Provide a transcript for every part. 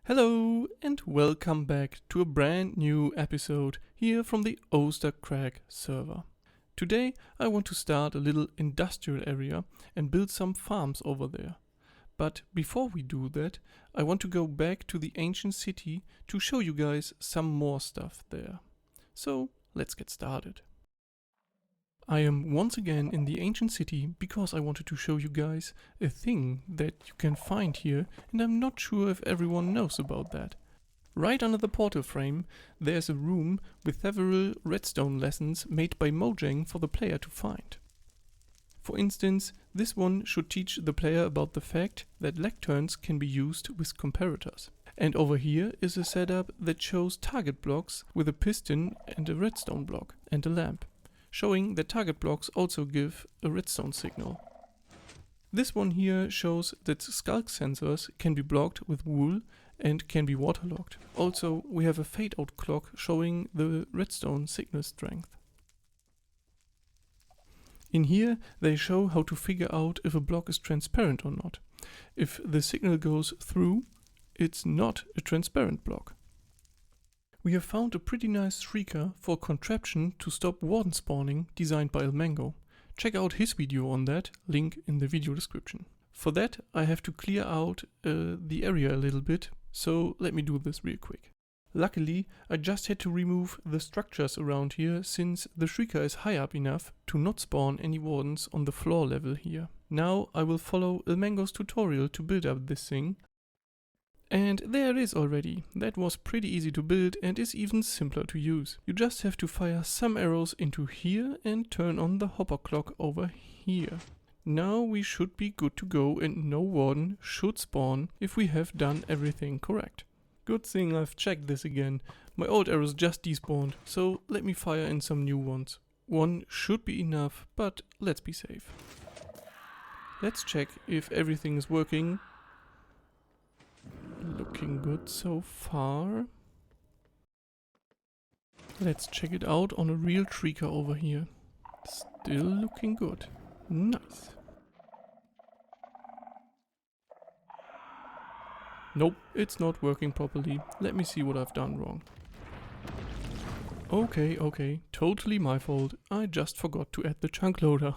Hello and welcome back to a brand new episode here from the Ostercrack Server. Today I want to start a little industrial area and build some farms over there. But before we do that, I want to go back to the ancient city to show you guys some more stuff there. So let's get started. I am once again in the ancient city because I wanted to show you guys a thing that you can find here, and I'm not sure if everyone knows about that. Right under the portal frame there's a room with several redstone lessons made by Mojang for the player to find. For instance, this one should teach the player about the fact that lecterns can be used with comparators. And over here is a setup that shows target blocks with a piston and a redstone block and a lamp, showing that target blocks also give a redstone signal. This one here shows that skulk sensors can be blocked with wool and can be waterlogged. Also, we have a fade out clock showing the redstone signal strength. In here they show how to figure out if a block is transparent or not. If the signal goes through, it's not a transparent block. We have found a pretty nice Shrieker for contraption to stop Warden spawning, designed by Elmango. Check out his video on that, link in the video description. For that I have to clear out the area a little bit, so let me do this real quick. Luckily I just had to remove the structures around here, since the Shrieker is high up enough to not spawn any Wardens on the floor level here. Now I will follow Elmango's tutorial to build up this thing. And there it is already. That was pretty easy to build and is even simpler to use. You just have to fire some arrows into here and turn on the hopper clock over here. Now we should be good to go and no warden should spawn if we have done everything correct. Good thing I've checked this again. My old arrows just despawned, so let me fire in some new ones. One should be enough, but let's be safe. Let's check if everything is working. Looking good so far. Let's check it out on a real Shrieker over here. Still looking good. Nice. Nope, it's not working properly. Let me see what I've done wrong. Okay, totally my fault. I just forgot to add the chunk loader.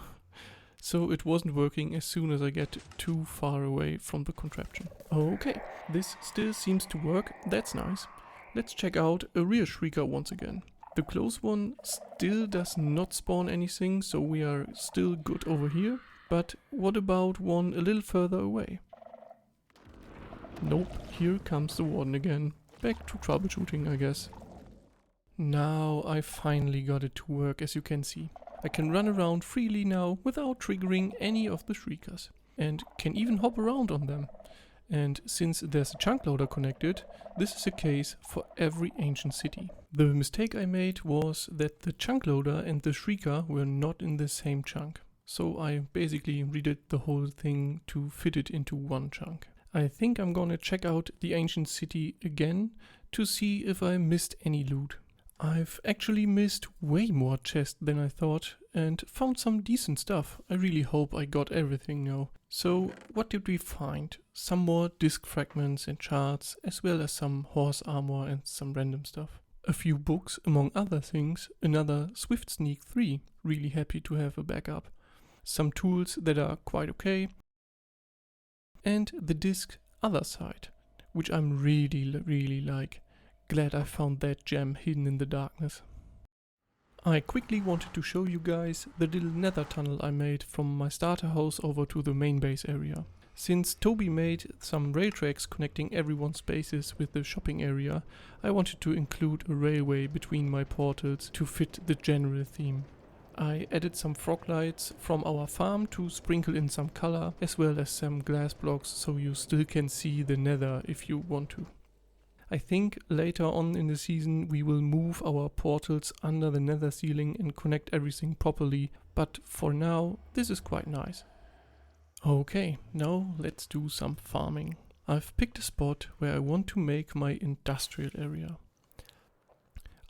So it wasn't working as soon as I get too far away from the contraption. Okay, this still seems to work, that's nice. Let's check out a real Shrieker once again. The close one still does not spawn anything, so we are still good over here. But what about one a little further away? Nope, here comes the Warden again. Back to troubleshooting, I guess. Now I finally got it to work, as you can see. I can run around freely now without triggering any of the Shriekers, and can even hop around on them. And since there's a chunk loader connected, this is a case for every ancient city. The mistake I made was that the chunk loader and the Shrieker were not in the same chunk. So I basically redid the whole thing to fit it into one chunk. I think I'm gonna check out the ancient city again to see if I missed any loot. I've actually missed way more chests than I thought and found some decent stuff. I really hope I got everything now. So what did we find? Some more disc fragments and shards, as well as some horse armor and some random stuff. A few books among other things, another Swift Sneak 3, really happy to have a backup. Some tools that are quite okay. And the disc other side, which I'm really like. Glad I found that gem hidden in the darkness. I quickly wanted to show you guys the little nether tunnel I made from my starter house over to the main base area. Since Toby made some rail tracks connecting everyone's bases with the shopping area, I wanted to include a railway between my portals to fit the general theme. I added some frog lights from our farm to sprinkle in some color, as well as some glass blocks so you still can see the nether if you want to. I think later on in the season we will move our portals under the nether ceiling and connect everything properly, but for now this is quite nice. Okay, now let's do some farming. I've picked a spot where I want to make my industrial area.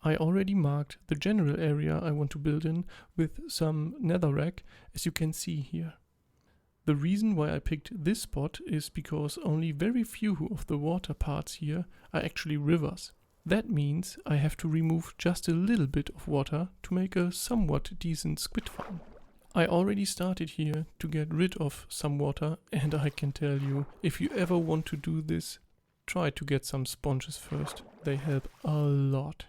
I already marked the general area I want to build in with some netherrack, as you can see here. The reason why I picked this spot is because only very few of the water parts here are actually rivers. That means I have to remove just a little bit of water to make a somewhat decent squid farm. I already started here to get rid of some water, and I can tell you, if you ever want to do this, try to get some sponges first. They help a lot.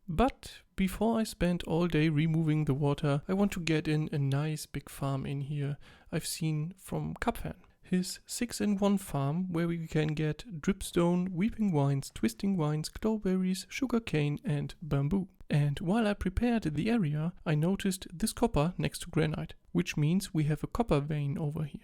But before I spend all day removing the water, I want to get in a nice big farm in here I've seen from Kapfan. His 6-in-1 farm where we can get dripstone, weeping vines, twisting vines, glowberries, sugarcane and bamboo. And while I prepared the area, I noticed this copper next to granite, which means we have a copper vein over here.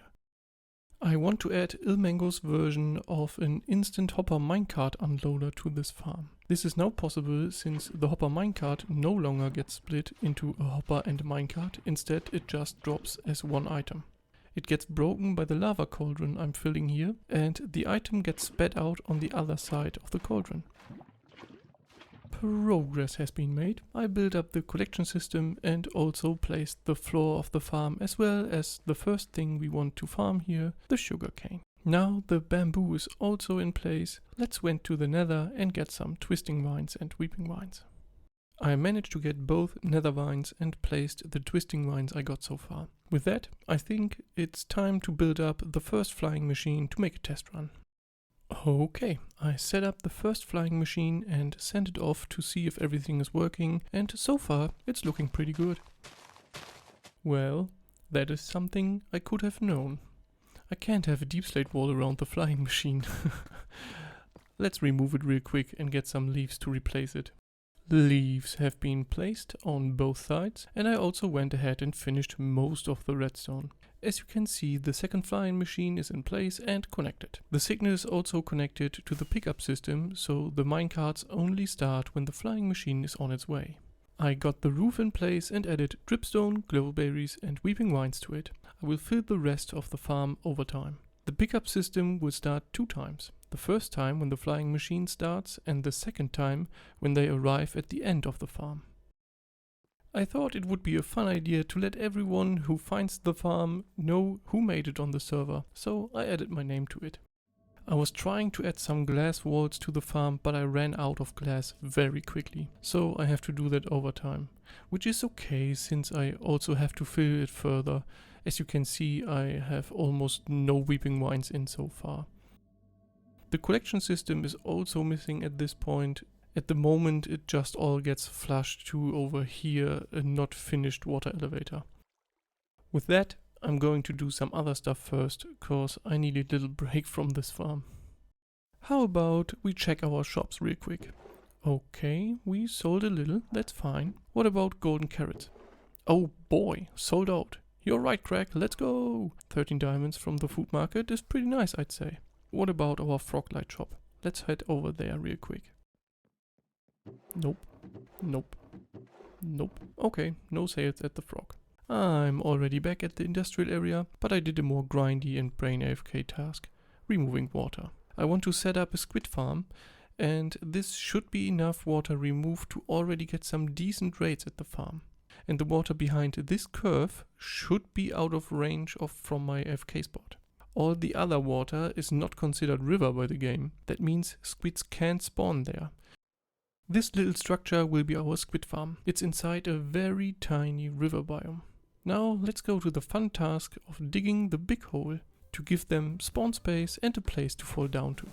I want to add Ilmango's version of an instant hopper minecart unloader to this farm. This is now possible since the hopper minecart no longer gets split into a hopper and a minecart, instead it just drops as one item. It gets broken by the lava cauldron I'm filling here, and the item gets spat out on the other side of the cauldron. Progress has been made. I built up the collection system and also placed the floor of the farm, as well as the first thing we want to farm here, the sugarcane. Now the bamboo is also in place. Let's went to the nether and get some twisting vines and weeping vines. I managed to get both nether vines and placed the twisting vines I got so far. With that, I think it's time to build up the first flying machine to make a test run. Okay, I set up the first flying machine and sent it off to see if everything is working, and so far it's looking pretty good. Well, that is something I could have known. I can't have a deep slate wall around the flying machine. Let's remove it real quick and get some leaves to replace it. Leaves have been placed on both sides, and I also went ahead and finished most of the redstone. As you can see, the second flying machine is in place and connected. The signal is also connected to the pickup system, so the minecarts only start when the flying machine is on its way. I got the roof in place and added dripstone, glowberries and weeping vines to it. I will fill the rest of the farm over time. The pickup system will start 2 times. The first time when the flying machine starts, and the second time when they arrive at the end of the farm. I thought it would be a fun idea to let everyone who finds the farm know who made it on the server, so I added my name to it. I was trying to add some glass walls to the farm, but I ran out of glass very quickly, so I have to do that over time. Which is okay, since I also have to fill it further. As you can see, I have almost no weeping vines in so far. The collection system is also missing at this point. At the moment it just all gets flushed to over here, a not finished water elevator. With that, I'm going to do some other stuff first, cause I need a little break from this farm. How about we check our shops real quick? Okay, we sold a little, that's fine. What about golden carrots? Oh boy, sold out. You're right, Crack, let's go! 13 diamonds from the food market is pretty nice, I'd say. What about our frog light shop? Let's head over there real quick. Nope, nope, nope. Okay, no sales at the frog. I'm already back at the industrial area, but I did a more grindy and brain AFK task, removing water. I want to set up a squid farm, and this should be enough water removed to already get some decent rates at the farm. And the water behind this curve should be out of range from my AFK spot. All the other water is not considered river by the game. That means squids can't spawn there. This little structure will be our squid farm. It's inside a very tiny river biome. Now let's go to the fun task of digging the big hole to give them spawn space and a place to fall down to.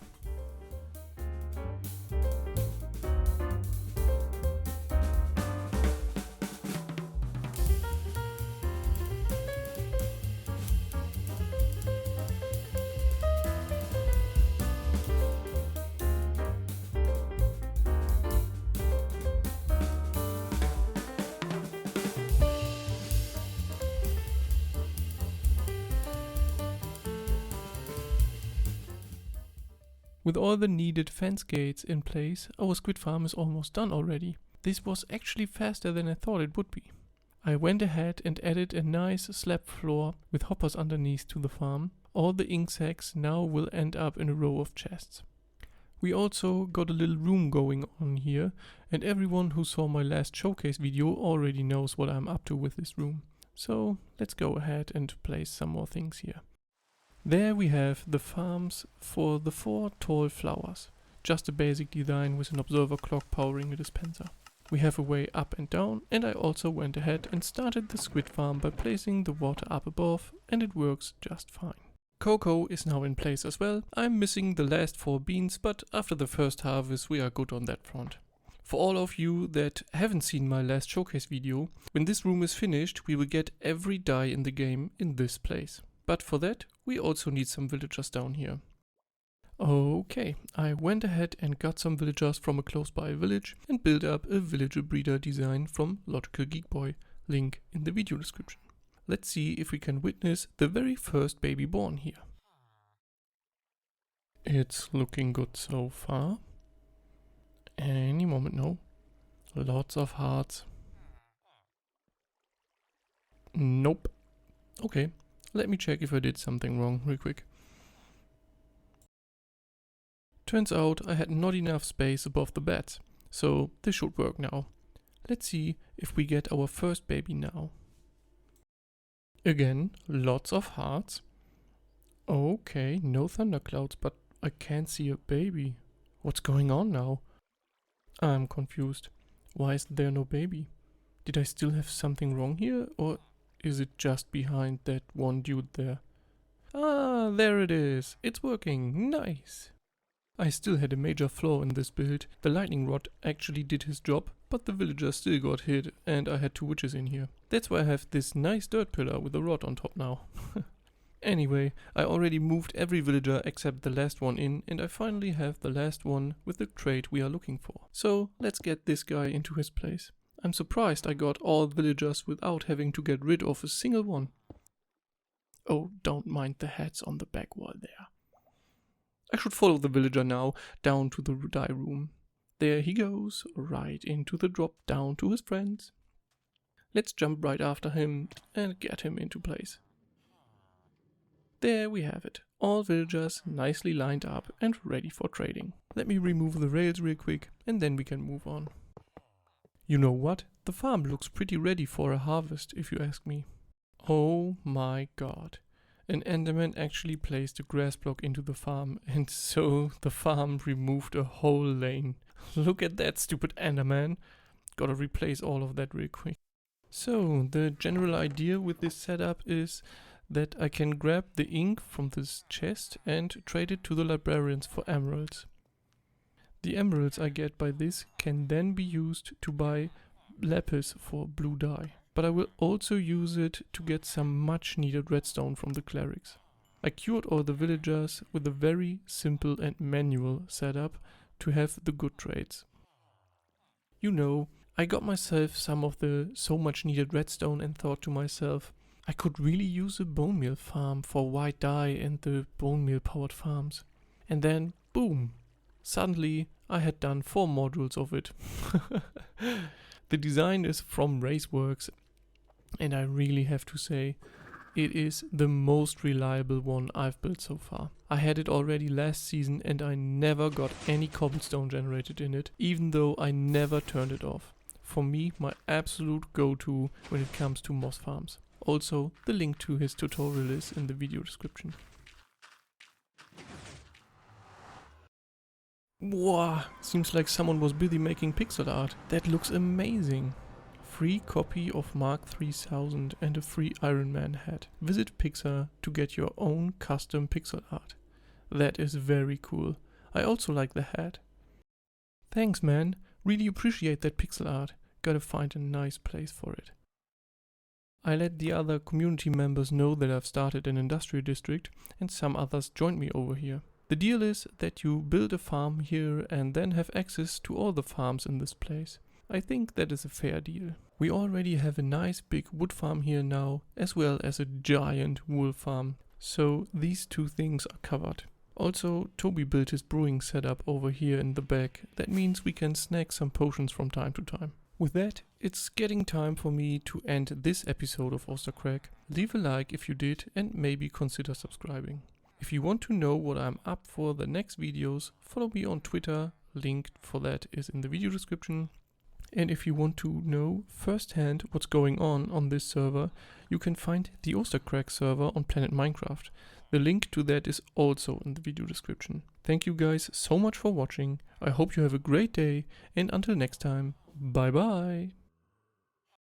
With all the needed fence gates in place, our squid farm is almost done already. This was actually faster than I thought it would be. I went ahead and added a nice slab floor with hoppers underneath to the farm. All the ink sacks now will end up in a row of chests. We also got a little room going on here, and everyone who saw my last showcase video already knows what I'm up to with this room. So let's go ahead and place some more things here. There we have the farms for the 4 tall flowers. Just a basic design with an observer clock powering a dispenser. We have a way up and down, and I also went ahead and started the squid farm by placing the water up above, and it works just fine. Cocoa is now in place as well. I'm missing the last 4 beans, but after the first harvest we are good on that front. For all of you that haven't seen my last showcase video, when this room is finished we will get every dye in the game in this place. But for that we also need some villagers down here. Okay, I went ahead and got some villagers from a close by village and built up a Villagerbreeder design from Logical Geek Boy, link in the video description. Let's see if we can witness the very first baby born here. It's looking good so far. Any moment now. Lots of hearts. Nope. Okay, let me check if I did something wrong real quick. Turns out I had not enough space above the beds, so this should work now. Let's see if we get our first baby now. Again, lots of hearts. Okay, no thunderclouds, but I can't see a baby. What's going on now? I'm confused. Why is there no baby? Did I still have something wrong here, or is it just behind that one dude there? Ah, there it is. It's working. Nice. I still had a major flaw in this build. The lightning rod actually did his job, but the villager still got hit and I had 2 witches in here. That's why I have this nice dirt pillar with a rod on top now. Anyway, I already moved every villager except the last one in, and I finally have the last one with the trait we are looking for. So let's get this guy into his place. I'm surprised I got all villagers without having to get rid of a single one. Oh, don't mind the heads on the back wall there. I should follow the villager now down to the dye room. There he goes, right into the drop down to his friends. Let's jump right after him and get him into place. There we have it. All villagers nicely lined up and ready for trading. Let me remove the rails real quick and then we can move on. You know what? The farm looks pretty ready for a harvest if you ask me. Oh my god. An enderman actually placed a grass block into the farm, and so the farm removed a whole lane. Look at that stupid enderman. Gotta replace all of that real quick. So the general idea with this setup is that I can grab the ink from this chest and trade it to the librarians for emeralds. The emeralds I get by this can then be used to buy lapis for blue dye. But I will also use it to get some much needed redstone from the clerics. I cured all the villagers with a very simple and manual setup to have the good trades. You know, I got myself some of the so much needed redstone and thought to myself, I could really use a bone meal farm for white dye and the bone meal powered farms. And then, boom! Suddenly I had done 4 modules of it. The design is from Raceworks, and I really have to say, it is the most reliable one I've built so far. I had it already last season and I never got any cobblestone generated in it, even though I never turned it off. For me, my absolute go-to when it comes to moss farms. Also, the link to his tutorial is in the video description. Wow, seems like someone was busy making pixel art. That looks amazing. Free copy of Mark 3000 and a free Iron Man hat. Visit Pixar to get your own custom pixel art. That is very cool. I also like the hat. Thanks man, really appreciate that pixel art. Gotta find a nice place for it. I let the other community members know that I've started an industrial district and some others joined me over here. The deal is that you build a farm here and then have access to all the farms in this place. I think that is a fair deal. We already have a nice big wood farm here now, as well as a giant wool farm. So these 2 things are covered. Also, Toby built his brewing setup over here in the back. That means we can snack some potions from time to time. With that, it's getting time for me to end this episode of Ostercrack. Leave a like if you did and maybe consider subscribing. If you want to know what I'm up for the next videos, follow me on Twitter, link for that is in the video description. And if you want to know firsthand what's going on this server, you can find the Ostercrack server on Planet Minecraft. A link to that is also in the video description. Thank you guys so much for watching. I hope you have a great day, and until next time, bye bye.